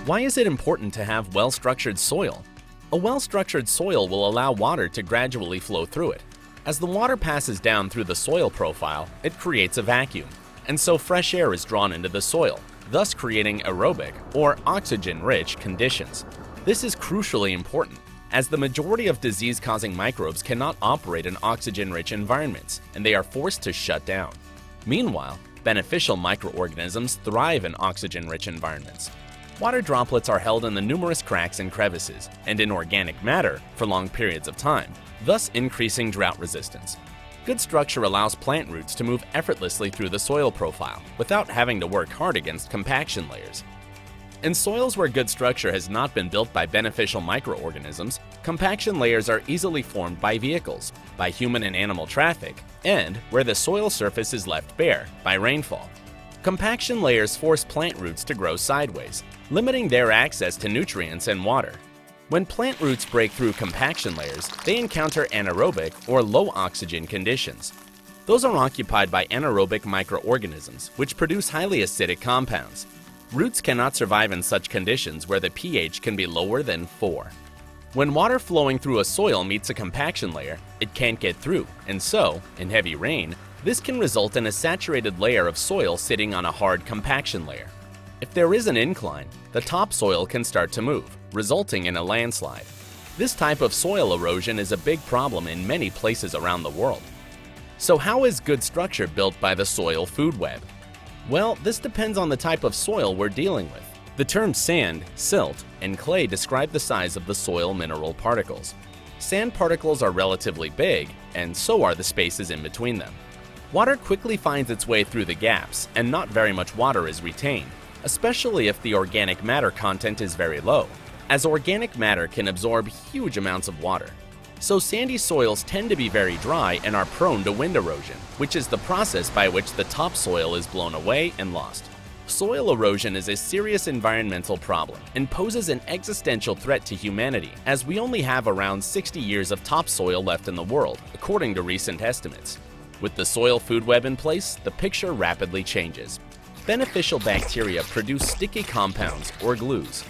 Why is it important to have well-structured soil? A well-structured soil will allow water to gradually flow through it. As the water passes down through the soil profile, it creates a vacuum, and so fresh air is drawn into the soil, thus creating aerobic or oxygen-rich conditions. This is crucially important, as the majority of disease-causing microbes cannot operate in oxygen-rich environments, and they are forced to shut down. Meanwhile, beneficial microorganisms thrive in oxygen-rich environments. Water droplets are held in the numerous cracks and crevices, and in organic matter for long periods of time, thus increasing drought resistance. Good structure allows plant roots to move effortlessly through the soil profile without having to work hard against compaction layers. In soils where good structure has not been built by beneficial microorganisms, compaction layers are easily formed by vehicles, by human and animal traffic, and where the soil surface is left bare by rainfall. Compaction layers force plant roots to grow sideways, limiting their access to nutrients and water. When plant roots break through compaction layers, they encounter anaerobic or low oxygen conditions. Those are occupied by anaerobic microorganisms, which produce highly acidic compounds. Roots cannot survive in such conditions where the pH can be lower than 4. When water flowing through a soil meets a compaction layer, it can't get through, and so, in heavy rain, this can result in a saturated layer of soil sitting on a hard compaction layer. If there is an incline, the topsoil can start to move, resulting in a landslide. This type of soil erosion is a big problem in many places around the world. So how is good structure built by the soil food web? Well, this depends on the type of soil we're dealing with. The terms sand, silt, and clay describe the size of the soil mineral particles. Sand particles are relatively big, and so are the spaces in between them. Water quickly finds its way through the gaps, and not very much water is retained, especially if the organic matter content is very low, as organic matter can absorb huge amounts of water. So sandy soils tend to be very dry and are prone to wind erosion, which is the process by which the topsoil is blown away and lost. Soil erosion is a serious environmental problem and poses an existential threat to humanity, as we only have around 60 years of topsoil left in the world, according to recent estimates. With the soil food web in place, the picture rapidly changes. Beneficial bacteria produce sticky compounds, or glues,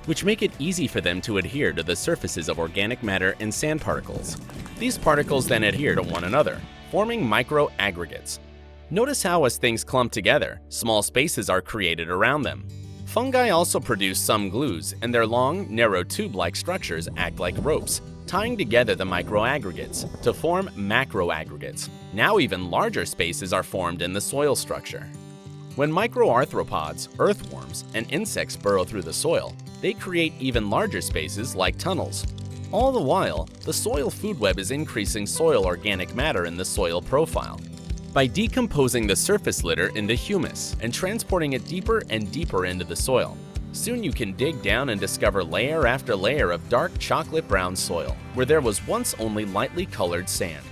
which make it easy for them to adhere to the surfaces of organic matter and sand particles. These particles then adhere to one another, forming microaggregates. Notice how as things clump together, small spaces are created around them. Fungi also produce some glues, and their long, narrow tube-like structures act like ropes, tying together the microaggregates to form macroaggregates. Now even larger spaces are formed in the soil structure. When microarthropods, earthworms, and insects burrow through the soil, they create even larger spaces like tunnels. All the while, the soil food web is increasing soil organic matter in the soil profile by decomposing the surface litter into humus and transporting it deeper and deeper into the soil. Soon you can dig down and discover layer after layer of dark chocolate brown soil where there was once only lightly colored sand.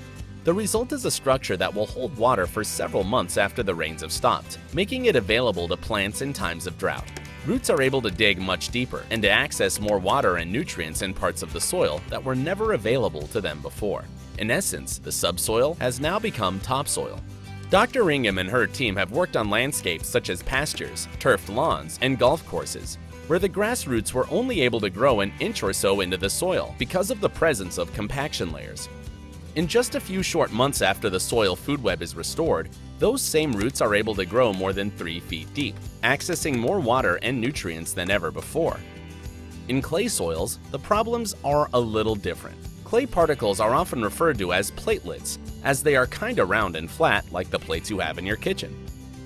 The result is a structure that will hold water for several months after the rains have stopped, making it available to plants in times of drought. Roots are able to dig much deeper and to access more water and nutrients in parts of the soil that were never available to them before. In essence, the subsoil has now become topsoil. Dr. Ingham and her team have worked on landscapes such as pastures, turfed lawns, and golf courses, where the grass roots were only able to grow an inch or so into the soil because of the presence of compaction layers. In just a few short months after the soil food web is restored, those same roots are able to grow more than 3 feet deep, accessing more water and nutrients than ever before. In clay soils, the problems are a little different. Clay particles are often referred to as platelets, as they are kinda round and flat like the plates you have in your kitchen.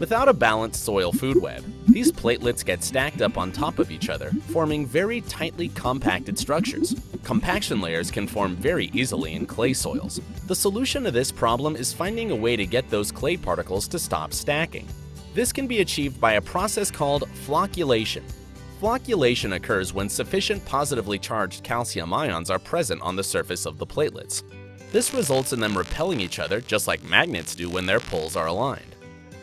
Without a balanced soil food web, these platelets get stacked up on top of each other, forming very tightly compacted structures. Compaction layers can form very easily in clay soils. The solution to this problem is finding a way to get those clay particles to stop stacking. This can be achieved by a process called flocculation. Flocculation occurs when sufficient positively charged calcium ions are present on the surface of the platelets. This results in them repelling each other just like magnets do when their poles are aligned.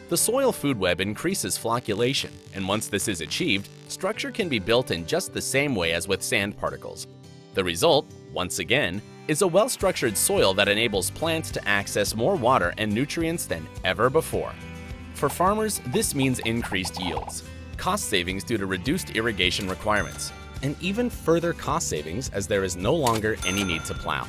The soil food web increases flocculation, and once this is achieved, structure can be built in just the same way as with sand particles. The result, once again, is a well-structured soil that enables plants to access more water and nutrients than ever before. For farmers, this means increased yields. cost savings due to reduced irrigation requirements, and even further cost savings as there is no longer any need to plow.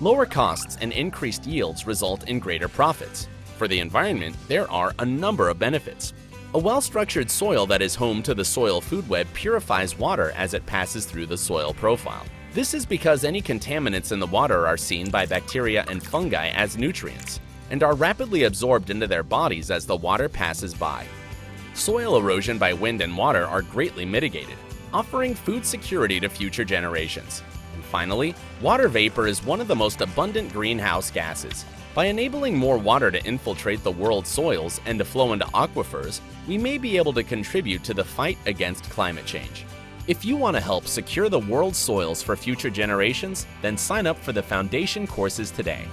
Lower costs and increased yields result in greater profits. For the environment, there are a number of benefits. A well-structured soil that is home to the soil food web purifies water as it passes through the soil profile. This is because any contaminants in the water are seen by bacteria and fungi as nutrients and are rapidly absorbed into their bodies as the water passes by. Soil erosion by wind and water are greatly mitigated, offering food security to future generations. And finally, water vapor is one of the most abundant greenhouse gases. By enabling more water to infiltrate the world's soils and to flow into aquifers, we may be able to contribute to the fight against climate change. If you want to help secure the world's soils for future generations, then sign up for the Foundation courses today.